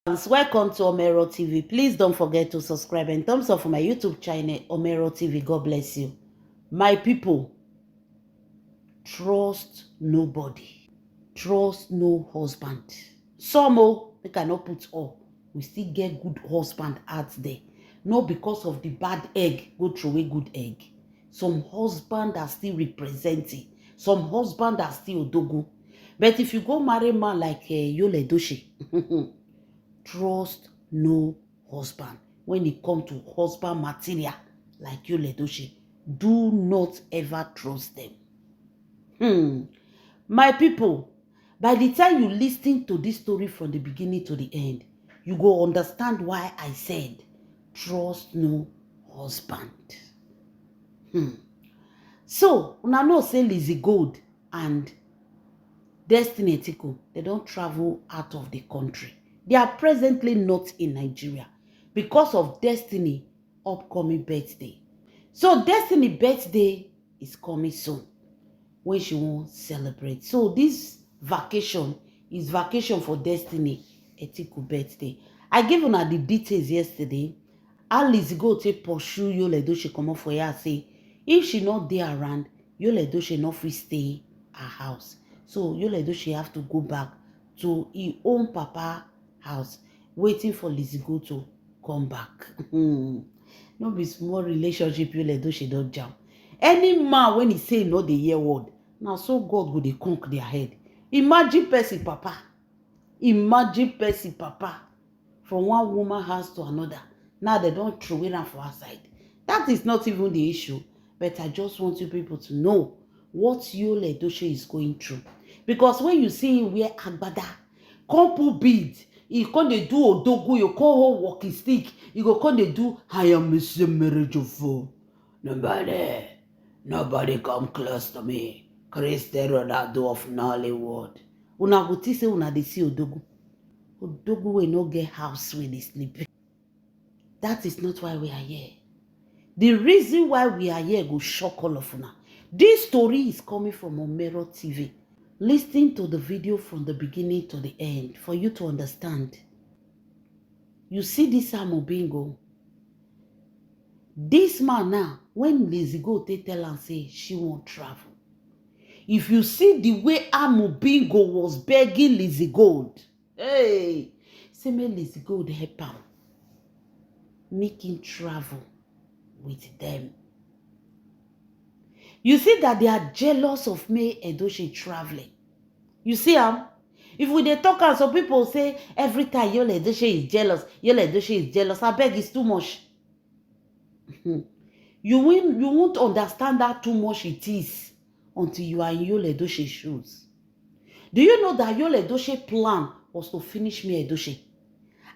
Welcome to Omero TV. Please don't forget to subscribe and thumbs up for my YouTube channel, Omero TV. God bless you. My people, trust nobody. Trust no husband. Some they cannot put all. We still get good husband out there. Not because of the bad egg, go through a good egg. Some husband are still representing. Some husband are still odogu. But if you go marry a man like Yul Edochie, trust no husband. When it comes to husband material like Yul Edochie, do not ever trust them. My people, by the time you listen to this story from the beginning to the end, you go understand why I said trust no husband. So una know say Lizzie Gold and Destiny Etiko, they don't travel out of the country. They are presently not in Nigeria because of Destiny upcoming birthday. So Destiny birthday is coming soon when she won't celebrate. So this vacation is vacation for Destiny Etiko birthday. I gave una the details yesterday. Alice go to pursue Yul Edochie comot for here say if she not there around, Yul Edochie not free stay her house. So Yul Edochie have to go back to his own papa house, waiting for Lizzie Go to come back. No be small relationship Yul Edochie don jam. Any man when he say no dey hear word, now so God go dey conk their head. Imagine person papa. Imagine person papa from one woman house to another. Now they don't throw it for outside. That is not even the issue. But I just want you people to know what Yul Edochie is going through. Because when you see him wear agbada, come put beads, he come dey do odogu, you come hold walking stick, you go come dey do I am Mr. Marriage of Nobody come close to me. Cristiano Ronaldo of Nollywood. Una go think say una dey see odogu. Odogu will not get house when they sleep. That is not why we are here. The reason why we are here go shock all of una. This story is coming from Omero TV. Listen to the video from the beginning to the end for you to understand. You see this Amobingo. This man now, when Lizzie Go tell and say she won't travel. If you see the way Amobingo was begging Lizzie Gold, hey, say me Lizzie Gold help him. Make him travel with them. You see that they are jealous of me Edochie traveling. You see if we dey talk and some people say every time Yul Edochie is jealous, Yul Edochie is jealous, I beg it's too much. You won't understand that too much it is until you are in Yul Edochie's shoes. Do you know that Yul Edochie's plan was to finish me Edochie?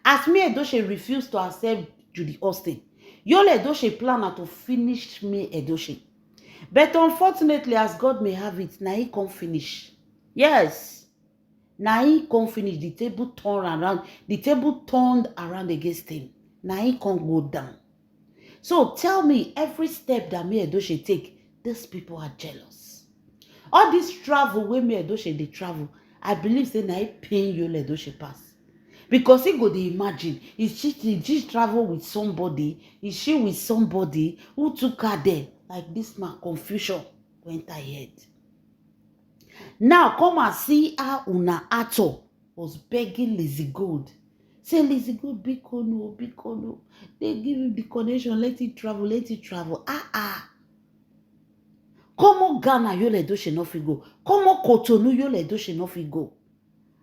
As me Edochie refused to accept Judy Austin, Yul Edochie plan to finish me Edochie. But unfortunately, as God may have it, now he can't finish. Yes. Now he can't finish. The table turned around. The table turned around against him. Now he can't go down. So tell me, every step that me Edochie take, these people are jealous. All this travel where me Edochie they travel, I believe say now he paying Yul Edochie pass. Because he go to imagine, is she travel with somebody? Is she with somebody who took her there? Like this man, confusion went ahead. Now come and see how Una Ato was begging Lizzie Gold. Say Lizzie Gold, big kono. They give him the connection, let it travel, let it travel. Come on Ghana, Yul Edochie no fit go. Come on Cotonou, Yul Edochie no fit go.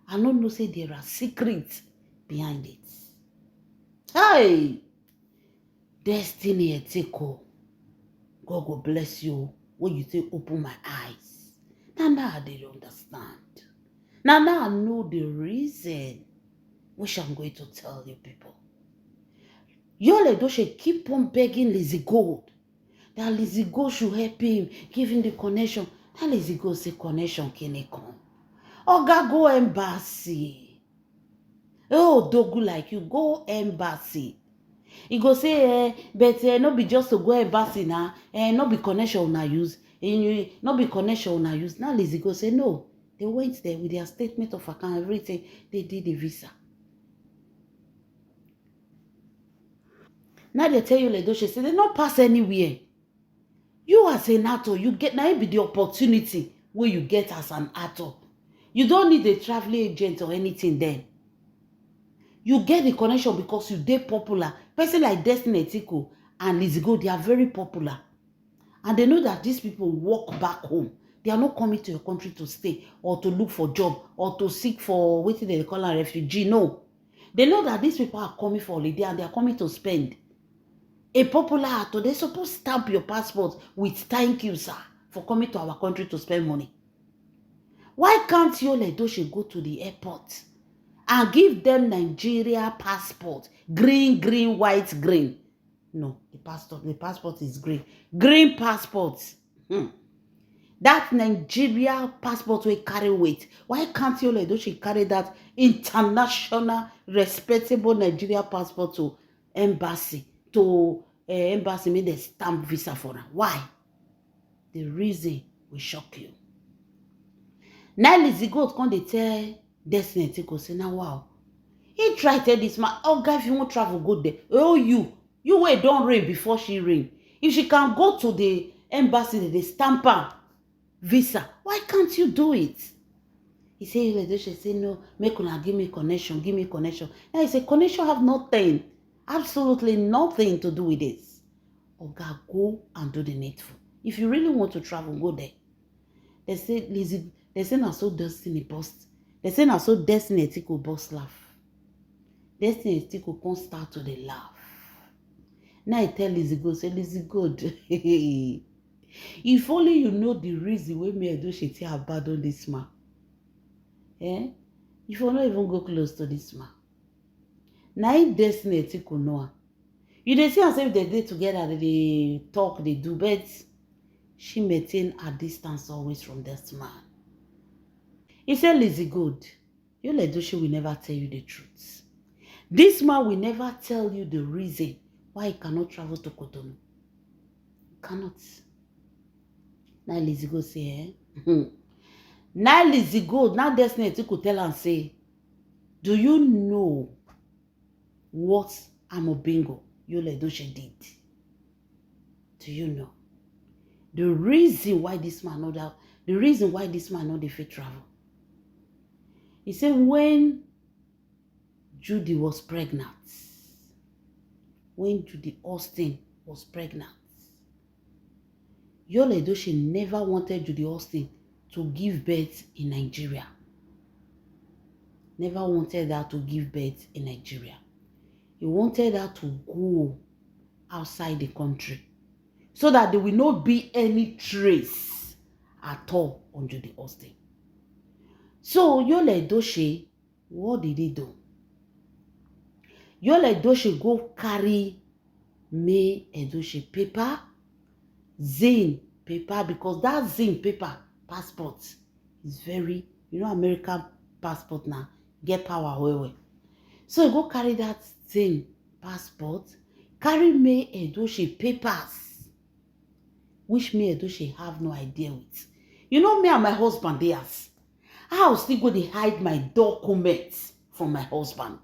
I don't know say there are secrets behind it. Hey, Destiny Etiko, God go bless you when you say open my eyes. Now I did understand. Now I know the reason which I'm going to tell you people. Yul Edochie keep on begging Lizzie Gold that Lizzie Gold should help him, give him the connection. That Lizzie Gold say connection can come. Oga go embassy. Oh, dogu like you, go embassy. He go say, but no be just to go embassy now, no be connection una use, no be connection una use. Now Lizzie go say, no, they went there with their statement of account, everything, they did the visa. Now they tell you like Edochie say they not pass anywhere. You as an actor, you get now be the opportunity where you get as an actor. You don't need a traveling agent or anything then. You get the connection because you dey popular. Person like Destiny Etiko and Lizzy Gold, they are very popular. And they know that these people walk back home. They are not coming to your country to stay or to look for job or to seek for what they call a refugee. No. They know that these people are coming for holiday and they are coming to spend. A popular actor, they're supposed to stamp your passport with thank you, sir, for coming to our country to spend money. Why can't Yul Edochie go to the airport and give them Nigeria passport? Green, green, white, green. No, the passport is green. Green passport. That Nigeria passport will carry weight. Why can't Yul Edochie carry that international, respectable Nigeria passport to embassy? To embassy, make the stamp visa for her. Why? The reason will shock you. Now Lizzy Gold come dey tell Destiny Etiko say, now wow. He try tell this man, oh guy, if you want travel, go there. Oh, you wait, don't reign before she reign. If she can go to the embassy, they stamp her visa. Why can't you do it? He say, Edochie say, no, make una give me connection, give me connection. Now he say, connection have nothing, absolutely nothing to do with this. Oga, go and do the needful. If you really want to travel, go there. They say Lizzy, they say na so Destiny bust. They say na so Destiny Etiko bust laugh. Destiny Etiko can't start to the laugh. Now I tell Lizzy Gold, say Lizzy Gold, if only you know the reason why me Edochie take abandon this man. If you not even go close to this man. Now if Destiny Etiko know her. You dey see as if they dey together, they talk, they do, but she maintain a distance always from this man. He said, Lizzy Gold, Yul Edochie will never tell you the truth. This man will never tell you the reason why he cannot travel to Cotonou. He cannot. Now Lizzy Gold say, Now Lizzy Gold, now Destiny Etiko tell and say, do you know what Amobingo Yul Edochie did? Do you know? The reason why this man not the fit travel. He said when Judy was pregnant, when Judy Austin was pregnant, Yul Edochie never wanted Judy Austin to give birth in Nigeria. Never wanted her to give birth in Nigeria. He wanted her to go outside the country so that there will not be any trace at all on Judy Austin. So Yul Edochie, what did he do? Yul Edochie go carry May Edochie paper, Zin paper, because that Zin paper passport is very, American passport now get power well. So he go carry that Zin passport, carry May Edochie papers, which May Edochie have no idea with. Me and my husband, they ask, I'll still go to hide my documents from my husband.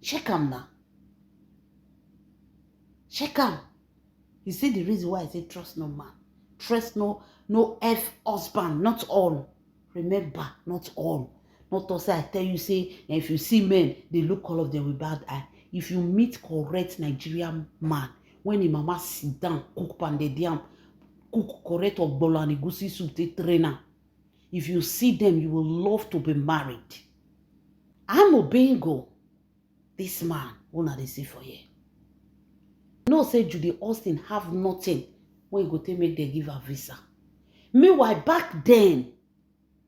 Check him now. Check him. You see the reason why I say trust no man. Trust no husband, not all. Remember, not all. Not to say I tell you, say, if you see men, they look all of them with bad eye. If you meet correct Nigerian man, when the mama sit down, cook pounded yam, cook correct ogbono and egusi soup, they trainer. If you see them, you will love to be married. Amobingo, this man, una dey see for here. Say Judy Austin have nothing when you go to make them give her visa. Meanwhile, back then,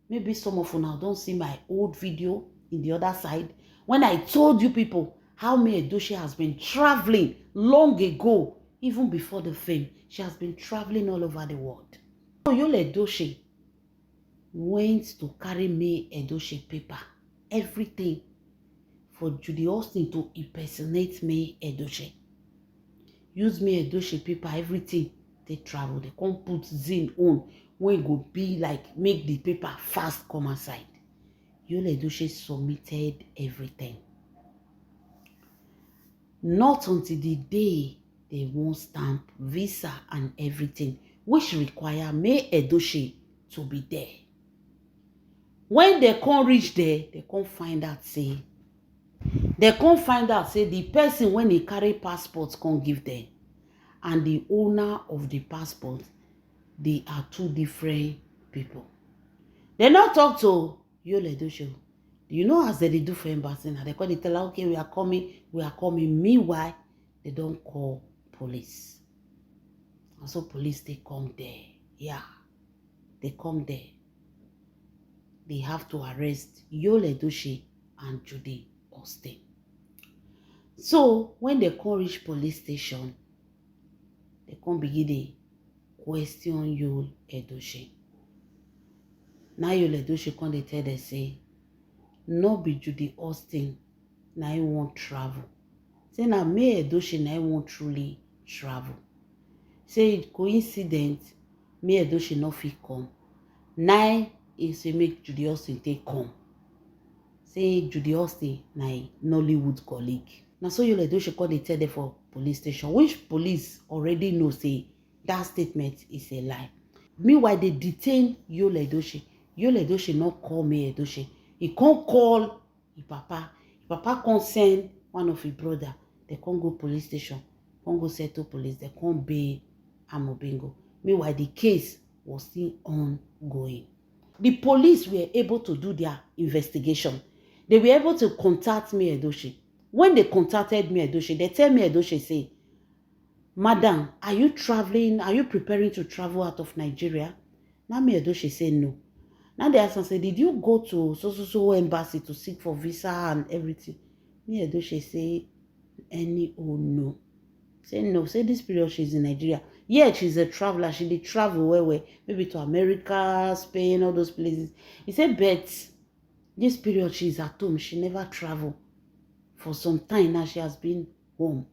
maybe some of you now don't see my old video in the other side, when I told you people how May Edochie has been traveling long ago, even before the fame. She has been traveling all over the world. So Yul Edochie went to carry May Edochie paper, everything, for Judy Austin to impersonate May Edochie. Use May Edochie paper, everything. They travel, they can't put Zin on when it go be like make the paper fast come aside. Yul Edochie submitted everything. not until the day they won't stamp visa and everything, which require May Edochie to be there. When they can't reach there, they can't find out say the person when he carry passport can't give them, and the owner of the passport, they are two different people. They not talk to Yul Edochie. You know as they do for embassy now, they call the teller, okay, we are coming. Meanwhile, they don't call police. And so police, they come there. Yeah, they come there. They have to arrest Yul Edochie and Judy Austin. So when they come reach police station, they come begin to question Yul Edochie. Now Yul Edochie come they tell them say, no be Judy Austin, na he won't travel. Say na May Edochie na he won't truly travel. Say coincident, May Edochie no fit come. Now he say make Judy Austin take come. Say Judy Austin na a Nollywood colleague. Now so Yul Edochie come they tell them for police station, which police already know say that statement is a lie. Meanwhile, they detain Yul Edochie. Yul Edochie not call May Edochie. He can't call his papa. His papa can't send one of his brother. They can't go police station. Can't go settle police. They can't bail Amobingo. Meanwhile, the case was still ongoing. The police were able to do their investigation. They were able to contact May Edochie. When they contacted May Edochie, they tell May Edochie, say, Madam, are you traveling? Are you preparing to travel out of Nigeria? Now May Edochie say no. Now they ask and say, did you go to so embassy to seek for visa and everything? May Edochie say, no. Say no. Say this period she's in Nigeria. Yeah, she's a traveler. She did travel where maybe to America, Spain, all those places. He said, but this period she's at home. She never traveled. For some time now, she has been home.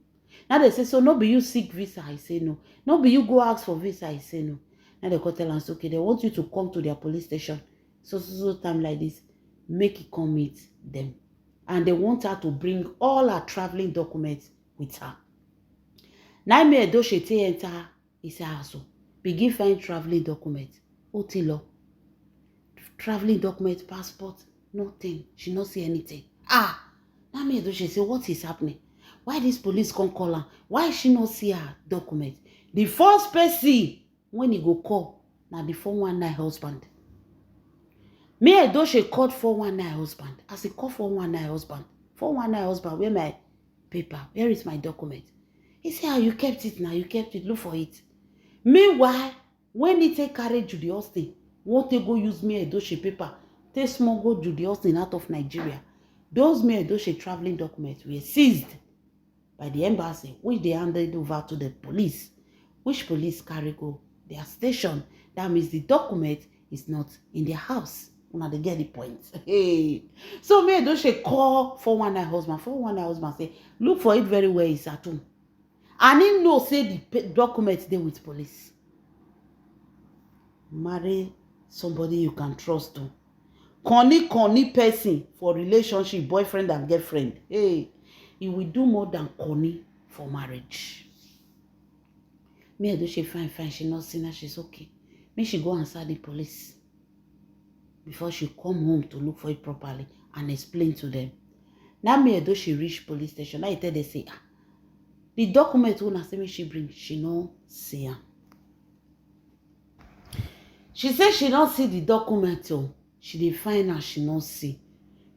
Now they say, so no be you seek visa? I say no. No be you go ask for visa? I say no. Now they go tell us, okay, they want you to come to their police station. So time like this, make it come meet them. And they want her to bring all her traveling documents with her. Now May Edochie enter his house. Begin find traveling documents. Otilo. Traveling document, passport, nothing. She not see anything. Now May Edochie say, what is happening? Why this police can't call her? Why she not see her document? The first person when he go call, now the 419 husband. May Edochie called 419 husband. As he called 419 husband, 419 husband, where my paper? Where is my document? He said, you kept it now. You kept it. Look for it. Meanwhile, when he take carry Judy Austin, won't they go use May Edochie paper? They smuggle Judy Austin out of Nigeria. Those May Edochie traveling documents were seized by the embassy, which they handed over to the police, which police carry go their station. That means the document is not in their house. Now they get the point. Hey. So May Edochie call 419 husband. 419 husband say, look for it very well, it's at home. And he know say the documents there with police. Marry somebody you can trust to. Conny person for relationship, boyfriend and girlfriend. Hey, he will do more than Conny for marriage. May Edochie fine, she not seen her, she's okay. May she go answer the police before she come home to look for it properly and explain to them. Now May Edochie reach police station. Now he tell they say, the document when I say me she bring, she no see her. She say she don't see the document. She dey find her, she no see.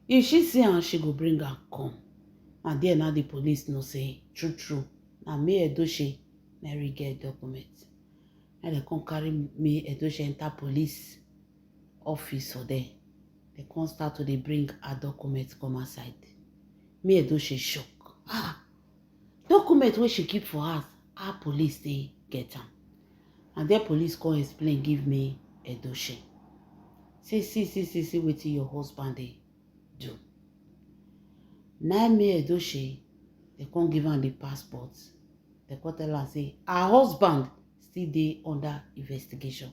If she see her, she go bring her come. And then now the police no say true. Now May Edochie never get document. Now they come carry May Edochie enter police office for there. They come start to dey bring her documents come outside. May Edochie shock. Document wey she keep for her, our police they get am. And then police come explain, give me Edochie. Say, see, wetin your husband they do. Now May Edochie, they can't give her the passport. They can't tell her, say, her husband still dey under investigation.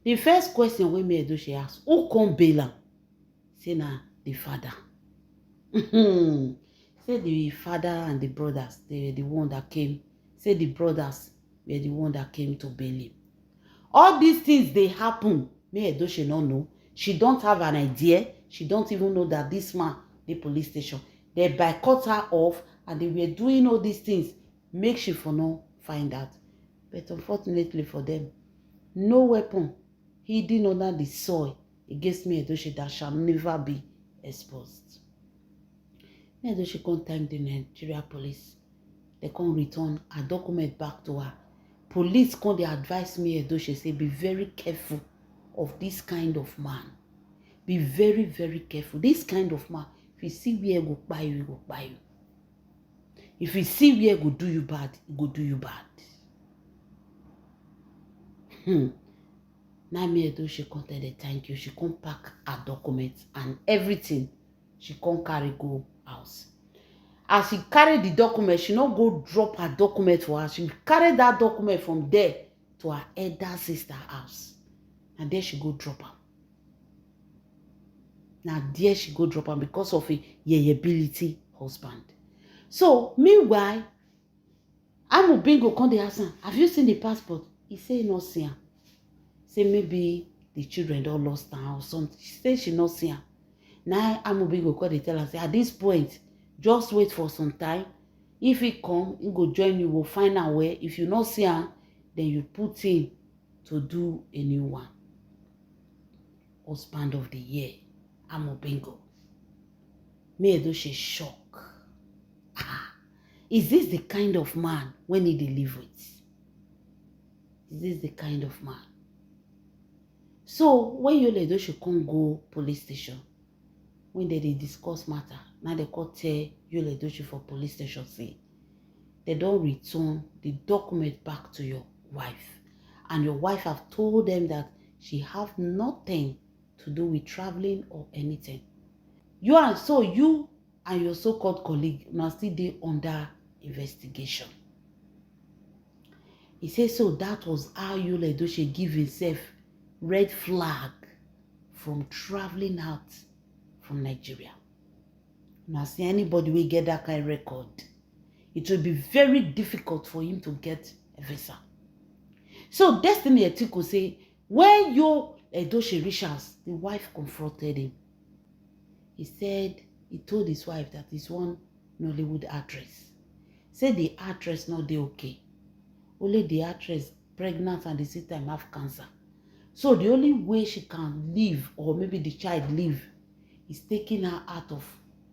The first question when May Edochie ask, who come bail am? Say na the father. Say the father and the brothers, they were the one that came. Say the brothers were the one that came to bail him. All these things, they happen. May Edochie not know. She don't have an idea. She don't even know that this man, the police station, they boycott her off and they were doing all these things. Make she for no find out. But unfortunately for them, no weapon hidden under the soil against me Edochie that shall never be exposed. Me Edochie can't thank the Nigeria police. They can't return a document back to her. Police come dey advise me Edochie say be very careful of this kind of man. Be very, very careful. This kind of man, if you see where go buy you, he go buy you. If you see where go do you bad, he go do you bad. Now me Edochie come tell her thank you. She come pack her documents and everything. She come carry go house. As she carry the document, she not go drop her document for her. She carry that document from there to her elder sister house. And there she go drop her. Now there she go drop her because of a yeyability husband. So meanwhile, Amobingo come dey ask am, have you seen the passport? He say he not see am. Say maybe the children don't lost am or something. She say she not see am. Now Amobingo come dey tell her say at this point, just wait for some time. If he come, he go join you. We'll find out where. If you not see him, then you put in to do a new one. Husband of the year, Amobingo. Me Edochie shock. Is this the kind of man when he live with? Is this the kind of man? So when Yul Edochie come go police station, when they discuss matter, now they call tell Yul Edochie for police station say they don't return the document back to your wife, and your wife have told them that she have nothing to do with traveling or anything. You and your so-called colleague now still dey under investigation. He says so that was how Yul Edochie give himself red flag from traveling out from Nigeria. Now see anybody will get that kind of record, it will be very difficult for him to get a visa. So Destiny Etiko say when Yul Edochie reached house, the wife confronted him. He said he told his wife that he's one Nollywood actress. Say the actress not dey okay. Only the actress pregnant and the same time have cancer. So the only way she can live, or maybe the child live, is taking her out of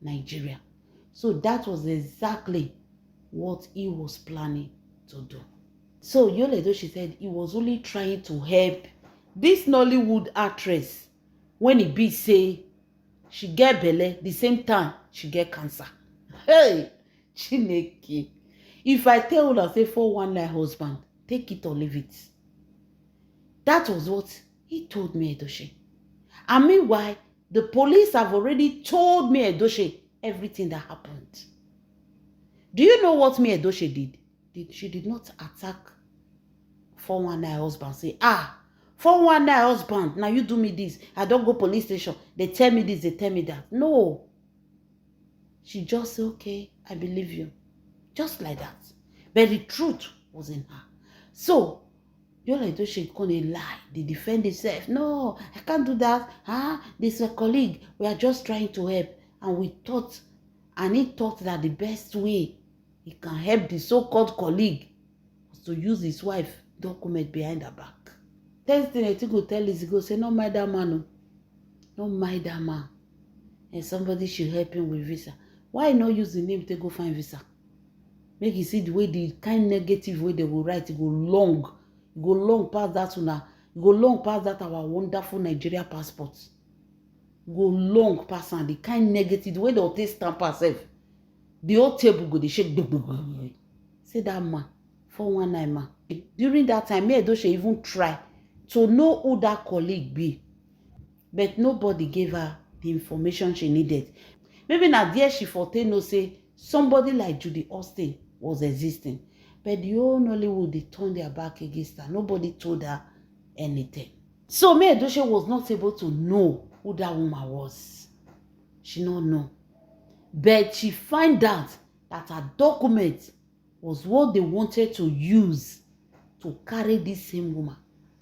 Nigeria. So that was exactly what he was planning to do. So Yul Edochie said he was only trying to help this Nollywood actress when it be say she get belle, the same time she get cancer. Hey, Chineke. If I tell her say 419 husband, take it or leave it. That was what he told me Edochie. And meanwhile, the police have already told me Edochie everything that happened. Do you know what me Edochie did? She did not attack 419 husband. Say, 419 husband, now you do me this. I don't go police station. They tell me this, they tell me that. No. She just said, okay, I believe you. Just like that. But the truth was in her. So, Yul Edochie can't lie. They defend themselves. No, I can't do that. This is a colleague. We are just trying to help. And he thought that the best way he can help the so-called colleague was to use his wife document behind her back. Next thing I think go tell is go say, no mind that man. No mind that man. And somebody should help him with visa. Why not use the name to go find visa? Make you see the way the kind negative way they will write, it go long. It go long past that one. It go long past that our wonderful Nigeria passport. It go long past and the kind negative, the way they'll take stamp herself. The whole table go, they shake. Say that man, 419 man. During that time, me Edochie even try to know who that colleague be. But nobody gave her the information she needed. Maybe now there she forte no say somebody like Judy Austin was existing. But the whole Nollywood, they turned their back against her. Nobody told her anything. So me Edochie was not able to know who that woman was. She not know. But she find out that her document was what they wanted to use to carry this same woman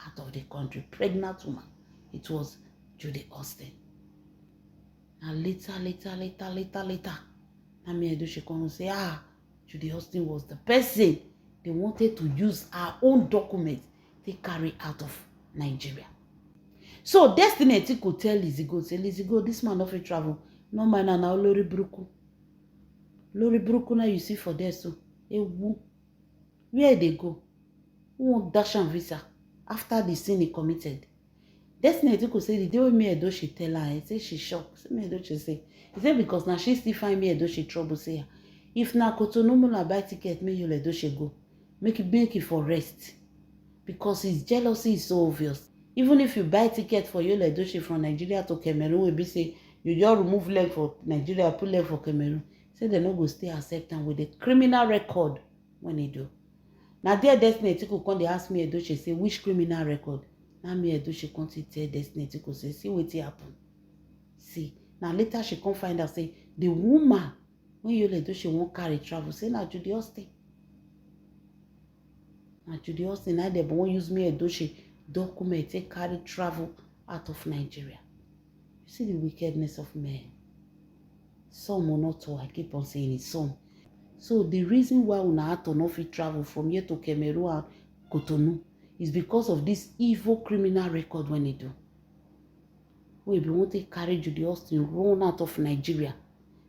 out of the country, pregnant woman. It was Judy Austin. And later, Nami Edochie come and say, Judy Austin was the person they wanted to use her own document to carry out of Nigeria. So Destiny Etiko tell Lizzy Gold, say, Lizzy Gold, this man no fit travel. No mind na Olori Buruku. Olori Buruku na you see for there so. Ewu. Where they go? Who won't dash and visa after the sin he committed? Destiny Etiko say the day when me Edochie tell her, say she shocked. Say me Edochie say, he say because now she still find me Edochie trouble. Say if na Cotonou na buy ticket, me you Edochie go. Make it for rest. Because his jealousy is so obvious. Even if you buy ticket for Yul Edochie from Nigeria to Cameroon, we be say you just remove leg for Nigeria, put leg for Cameroon. Say they no go stay accept am with a criminal record when he do. Now there Destiny Etiko come dey ask me Edochie say which criminal record. Now me Edochie come to tell Destiny Etiko say see wetin happen. See. Now later she come find out say the woman when Yul Edochie won't carry travel say na Judy Austin. Na Judy Austin na dem won't use me Edochie document take carry travel out of Nigeria. You see the wickedness of men. Some will not talk. I keep on saying it. Some. So the reason why una had to not fit travel from here to Cameroon and Cotonou is because of this evil criminal record when they do. We be want to carry Judy Austin run out of Nigeria.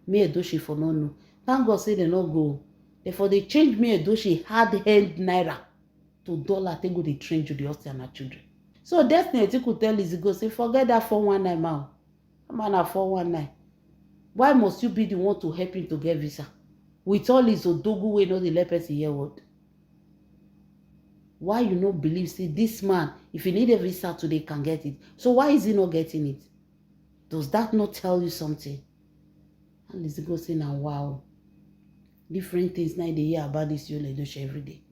Me Edochie for no know. Thank God say they not go. Therefore they change me Edochie hard-hand naira to dollar. They go they train Judy Austin and her children. So Destiny Etiko tell Lizzy Gold say forget that 419 man. Man na 419. Why must you be the one to help him to get visa? With all his odogu wey no dey let person hear word. Why you no believe say this man, if he need a visa today, can get it? So why is he not getting it? Does that not tell you something? And Lizzy Gold say now wow. Different things now they hear about this Yul Edochie every day.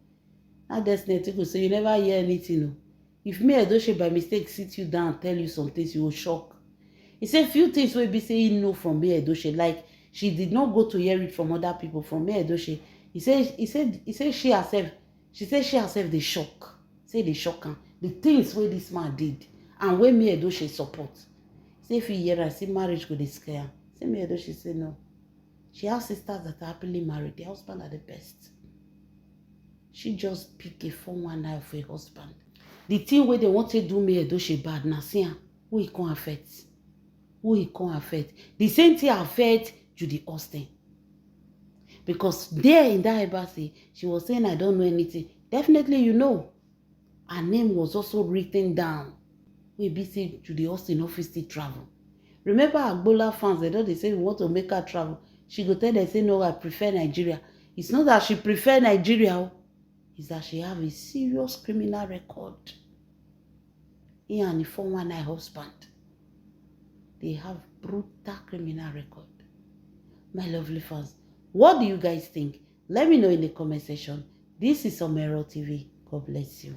Now Destiny Etiko say you never hear anything. No. If me Edochie by mistake sit you down and tell you some things, you will shock. He said few things will be saying no from me Edochie, like she did not go to hear it from other people. From me Edochie, he said she herself they shock. Say they shock her. The things where this man did and where me Edochie support. Say if you hear her, say marriage go dey scare her. Say me Edochie say no. She has sisters that are happily married. Their husband are the best. She just pick a 419 for a husband. The thing where they want to do me Edochie bad now, see her, who it can affect. Who he can affect. The same thing affect Judy Austin. Because there in that embassy, she was saying, I don't know anything. Definitely you know. Her name was also written down. We be say Judy Austin office to travel. Remember Agbola fans, they say we want to make her travel. She go tell them, say, no, I prefer Nigeria. It's not that she prefer Nigeria. It's that she have a serious criminal record. He and the 419 husband. They have brutal criminal record. My lovely fans, what do you guys think? Let me know in the comment section. This is Omero TV. God bless you.